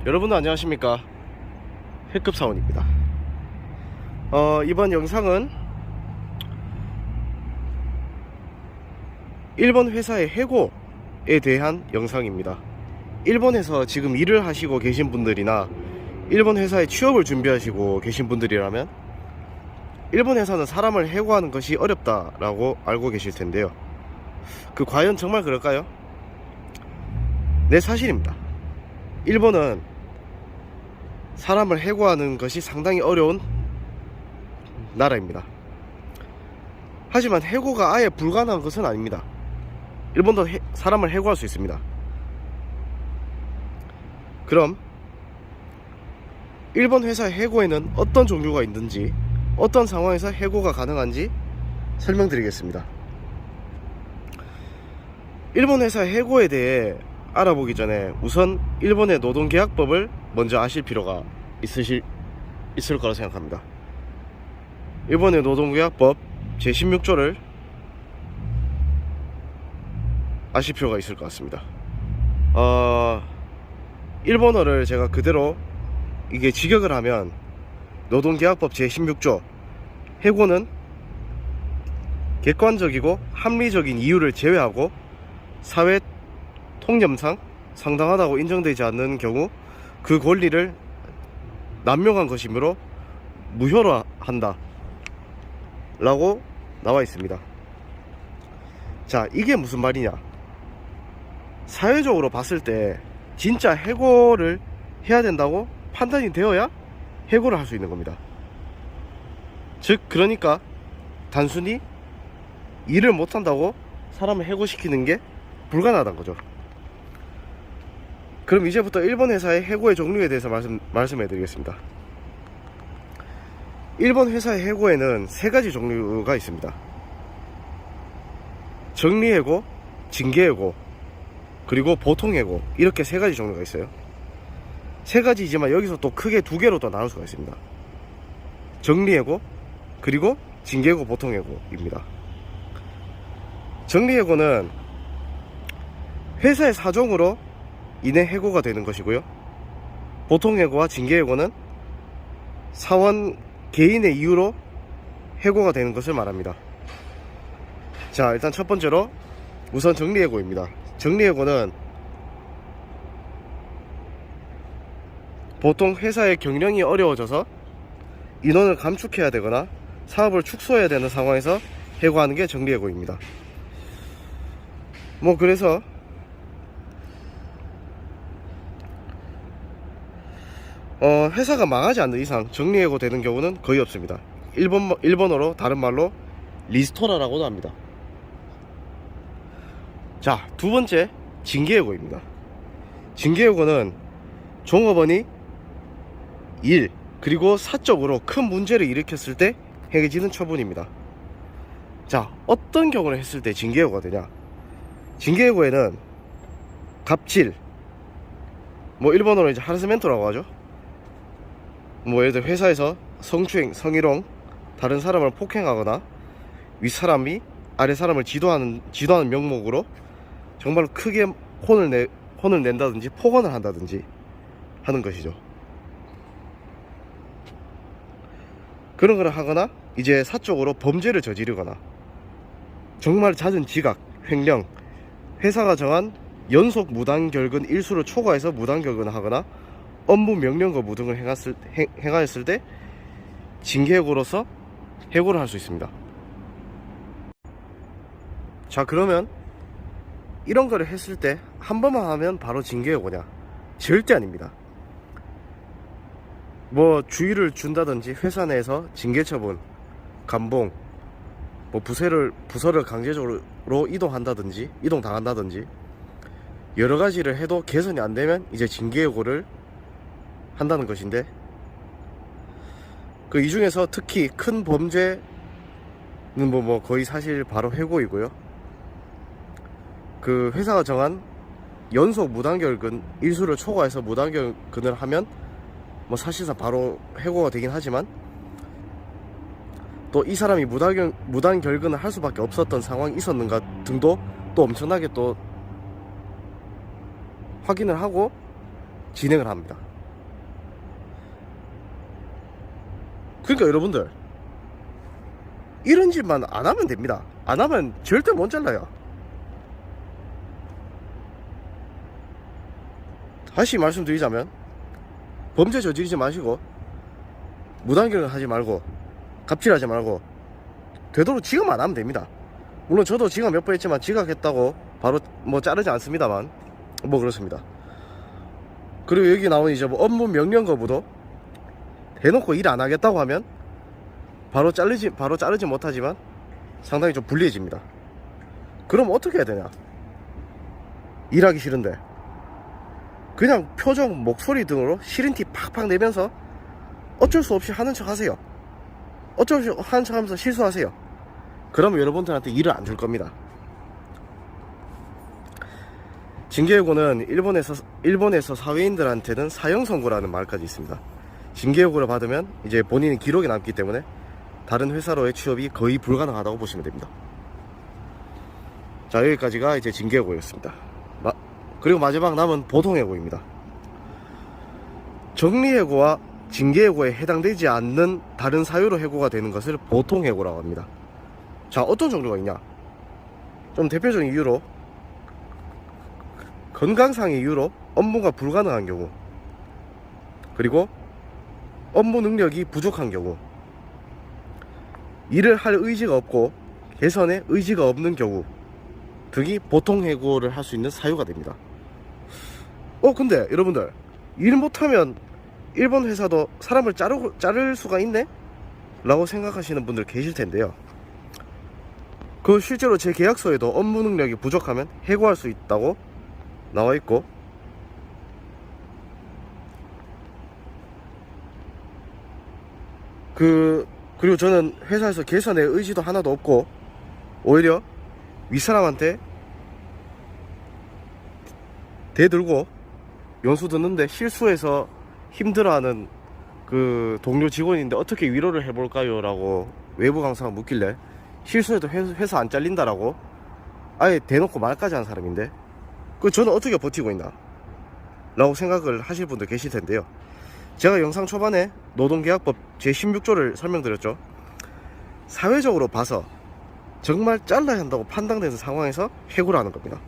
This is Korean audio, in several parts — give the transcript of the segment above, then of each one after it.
여러분들 안녕하십니까, 해급사원입니다. 이번 영상은 일본 회사의 해고에 대한 영상입니다. 일본에서 지금 일을 하시고 계신 분들이나 일본 회사에 취업을 준비하시고 계신 분들이라면 일본 회사는 사람을 해고하는 것이 어렵다라고 알고 계실 텐데요. 과연 정말 그럴까요? 네, 사실입니다. 일본은 사람을 해고하는 것이 상당히 어려운 나라입니다. 하지만 해고가 아예 불가능한 것은 아닙니다. 일본도 사람을 해고할 수 있습니다. 그럼 일본 회사의 해고에는 어떤 종류가 있는지, 어떤 상황에서 해고가 가능한지 설명드리겠습니다. 일본 회사의 해고에 대해 알아보기 전에 우선 일본의 노동계약법을 먼저 아실 필요가 있을 거라 생각합니다. 일본의 노동계약법 제16조를 아실 필요가 있을 것 같습니다. 일본어를 제가 그대로 이게 직역을 하면 노동계약법 제16조 해고는 객관적이고 합리적인 이유를 제외하고 사회 통념상 상당하다고 인정되지 않는 경우 그 권리를 남용한 것이므로 무효로 한다 라고 나와 있습니다. 자, 이게 무슨 말이냐, 사회적으로 봤을 때 진짜 해고를 해야 된다고 판단이 되어야 해고를 할 수 있는 겁니다. 즉, 그러니까 단순히 일을 못한다고 사람을 해고시키는 게 불가능하다는 거죠. 그럼 이제부터 일본 회사의 해고의 종류에 대해서 말씀해 드리겠습니다. 일본 회사의 해고에는 세 가지 종류가 있습니다. 정리해고, 징계해고, 그리고 보통해고, 이렇게 세 가지 종류가 있어요. 세 가지이지만 여기서 또 크게 두 개로 또 나눌 수가 있습니다. 정리해고, 그리고 징계해고, 보통해고입니다. 정리해고는 회사의 사정으로 인해 해고가 되는 것이고요, 보통해고와 징계해고는 사원 개인의 이유로 해고가 되는 것을 말합니다. 자, 일단 첫 번째로 우선 정리해고입니다. 정리해고는 보통 회사의 경영이 어려워져서 인원을 감축해야 되거나 사업을 축소해야 되는 상황에서 해고하는 게 정리해고입니다. 그래서 회사가 망하지 않는 이상 정리해고 되는 경우는 거의 없습니다. 일본어로 다른 말로 리스토라라고도 합니다. 자, 두 번째, 징계해고입니다. 징계해고는 종업원이 일 그리고 사적으로 큰 문제를 일으켰을 때 행해지는 처분입니다. 자, 어떤 경우를 했을 때 징계해고가 되냐? 징계해고에는 갑질, 일본어로 이제 하라스멘토라고 하죠. 예를 들어 회사에서 성추행, 성희롱, 다른 사람을 폭행하거나 윗사람이 아래 사람을 지도하는 명목으로 정말 크게 혼을 낸다든지 폭언을 한다든지 하는 것이죠. 그런 걸 하거나 이제 사적으로 범죄를 저지르거나 정말 잦은 지각, 횡령, 회사가 정한 연속 무단결근 일수를 초과해서 무단결근을 하거나 업무 명령 거부 등을 행하였을 때 징계해고로서 해고를 할 수 있습니다. 자, 그러면 이런 거를 했을 때 한 번만 하면 바로 징계해고냐? 절대 아닙니다. 주의를 준다든지 회사 내에서 징계처분, 감봉, 부서를 강제적으로 이동당한다든지 여러 가지를 해도 개선이 안 되면 이제 징계해고를 한다는 것인데, 이 중에서 특히 큰 범죄는 거의 사실 바로 해고이고요. 회사가 정한 연속 무단결근 일수를 초과해서 무단결근을 하면 사실상 바로 해고가 되긴 하지만, 또 이 사람이 무단결근을 할 수밖에 없었던 상황이 있었는가 등도 또 엄청나게 또 확인을 하고 진행을 합니다. 그러니까 여러분들, 이런 짓만 안 하면 됩니다. 안 하면 절대 못 잘라요. 다시 말씀드리자면, 범죄 저지르지 마시고, 무단결혼 하지 말고, 갑질하지 말고, 되도록 지금 안 하면 됩니다. 물론 저도 지각 몇 번 했지만, 지각했다고 바로 뭐 자르지 않습니다만, 뭐 그렇습니다. 그리고 여기 나온 이제 뭐 업무 명령 거부도 대놓고 일 안 하겠다고 하면 바로 자르지 못하지만 상당히 좀 불리해집니다. 그럼 어떻게 해야 되냐? 일하기 싫은데 그냥 표정, 목소리 등으로 싫은 티 팍팍 내면서 어쩔 수 없이 하는 척 하세요. 어쩔 수 없이 하는 척 하면서 실수하세요. 그러면 여러분들한테 일을 안 줄 겁니다. 징계요구는 일본에서 사회인들한테는 사형 선고라는 말까지 있습니다. 징계요구를 받으면 이제 본인의 기록이 남기 때문에 다른 회사로의 취업이 거의 불가능하다고 보시면 됩니다. 자, 여기까지가 이제 징계요구였습니다. 그리고 마지막 남은 보통해고입니다. 정리해고와 징계해고에 해당되지 않는 다른 사유로 해고가 되는 것을 보통해고라고 합니다. 자, 어떤 종류가 있냐? 좀 대표적인 이유로 건강상의 이유로 업무가 불가능한 경우, 그리고 업무 능력이 부족한 경우, 일을 할 의지가 없고 개선에 의지가 없는 경우 등이 보통해고를 할 수 있는 사유가 됩니다. 근데 여러분들, 일 못하면 일본 회사도 사람을 자를 수가 있네? 라고 생각하시는 분들 계실 텐데요. 실제로 제 계약서에도 업무 능력이 부족하면 해고할 수 있다고 나와 있고, 그리고 저는 회사에서 개선의 의지도 하나도 없고 오히려 윗사람한테 대들고 연수 듣는데 실수해서 힘들어하는 그 동료 직원인데 어떻게 위로를 해볼까요? 라고 외부 강사가 묻길래 실수해도 회사 안 잘린다라고 아예 대놓고 말까지 한 사람인데, 저는 어떻게 버티고 있나 라고 생각을 하실 분들 계실 텐데요. 제가 영상 초반에 노동계약법 제16조를 설명드렸죠. 사회적으로 봐서 정말 잘라야 한다고 판단되는 상황에서 해고를 하는 겁니다.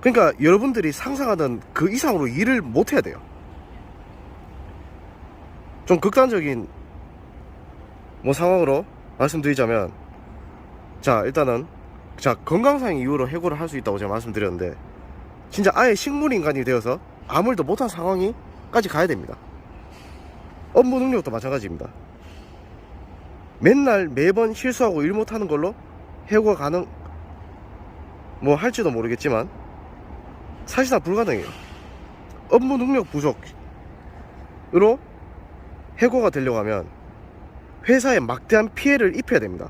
그러니까 여러분들이 상상하는 그 이상으로 일을 못 해야 돼요. 좀 극단적인 상황으로 말씀드리자면, 자, 일단은 건강상 이유로 해고를 할 수 있다고 제가 말씀드렸는데, 진짜 아예 식물인간이 되어서 아무 일도 못한 상황이까지 가야 됩니다. 업무 능력도 마찬가지입니다. 맨날 매번 실수하고 일 못하는 걸로 해고가 할지도 모르겠지만 사실상 불가능해요. 업무 능력 부족으로 해고가 되려고 하면 회사에 막대한 피해를 입혀야 됩니다.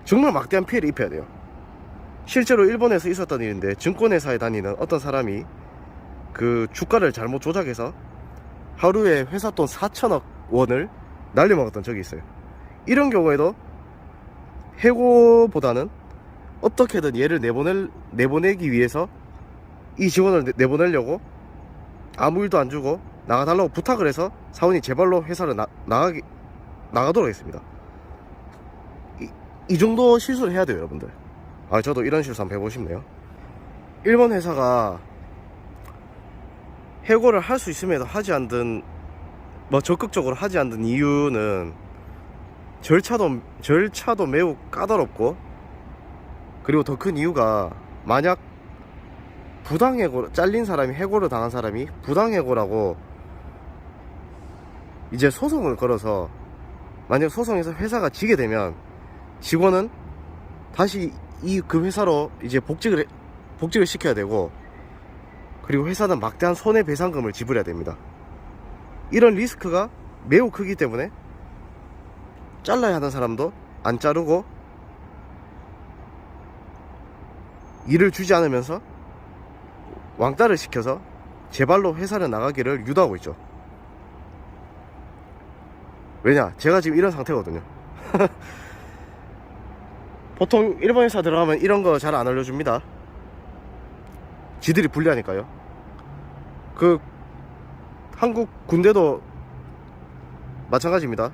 정말 막대한 피해를 입혀야 돼요. 실제로 일본에서 있었던 일인데, 증권회사에 다니는 어떤 사람이 그 주가를 잘못 조작해서 하루에 회사 돈 4천억 원을 날려먹었던 적이 있어요. 이런 경우에도 해고보다는 어떻게든 얘를 내보내기 위해서 이 직원을 내보내려고 아무 일도 안 주고 나가달라고 부탁을 해서 사원이 제발로 회사를 나가도록 했습니다. 이 정도 실수를 해야 돼요, 여러분들. 저도 이런 실수 한번 해보고 싶네요. 일본 회사가 해고를 할 수 있음에도 하지 않든 적극적으로 하지 않는 이유는 절차도 매우 까다롭고, 그리고 더 큰 이유가, 만약 잘린 사람이, 해고를 당한 사람이 부당해고라고 이제 소송을 걸어서 만약 소송에서 회사가 지게 되면 직원은 다시 그 회사로 이제 복직을 시켜야 되고, 그리고 회사는 막대한 손해배상금을 지불해야 됩니다. 이런 리스크가 매우 크기 때문에 잘라야 하는 사람도 안 자르고 일을 주지 않으면서 왕따를 시켜서 제발로 회사를 나가기를 유도하고 있죠. 왜냐? 제가 지금 이런 상태거든요. 보통 일본 회사 들어가면 이런 거 잘 안 알려줍니다. 지들이 불리하니까요. 한국 군대도 마찬가지입니다.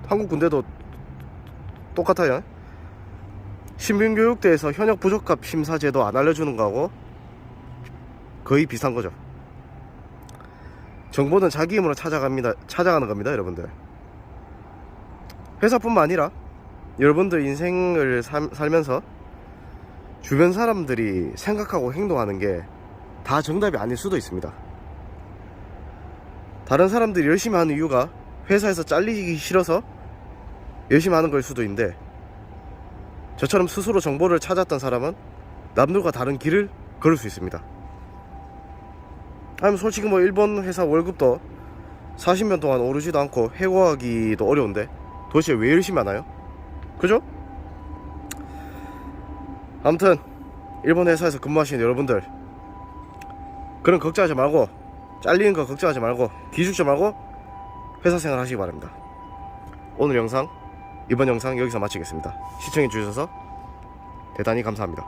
한국 군대도 똑같아요. 신병교육대에서 현역 부적합 심사 제도 안 알려주는 거하고 거의 비슷한 거죠. 정보는 자기 힘으로 찾아가는 겁니다, 여러분들. 회사뿐만 아니라 여러분들 인생을 살면서 주변 사람들이 생각하고 행동하는 게 다 정답이 아닐 수도 있습니다. 다른 사람들이 열심히 하는 이유가 회사에서 잘리기 싫어서 열심히 하는 걸 수도 있는데, 저처럼 스스로 정보를 찾았던 사람은 남들과 다른 길을 걸을 수 있습니다. 아니면 솔직히 뭐 일본 회사 월급도 40년 동안 오르지도 않고 해고하기도 어려운데 도대체 왜 열심히 하나요? 그죠? 아무튼 일본 회사에서 근무하시는 여러분들, 그런 걱정하지 말고, 잘리는 거 걱정하지 말고, 기죽지 말고 회사 생활 하시기 바랍니다. 이번 영상 여기서 마치겠습니다. 시청해 주셔서 대단히 감사합니다.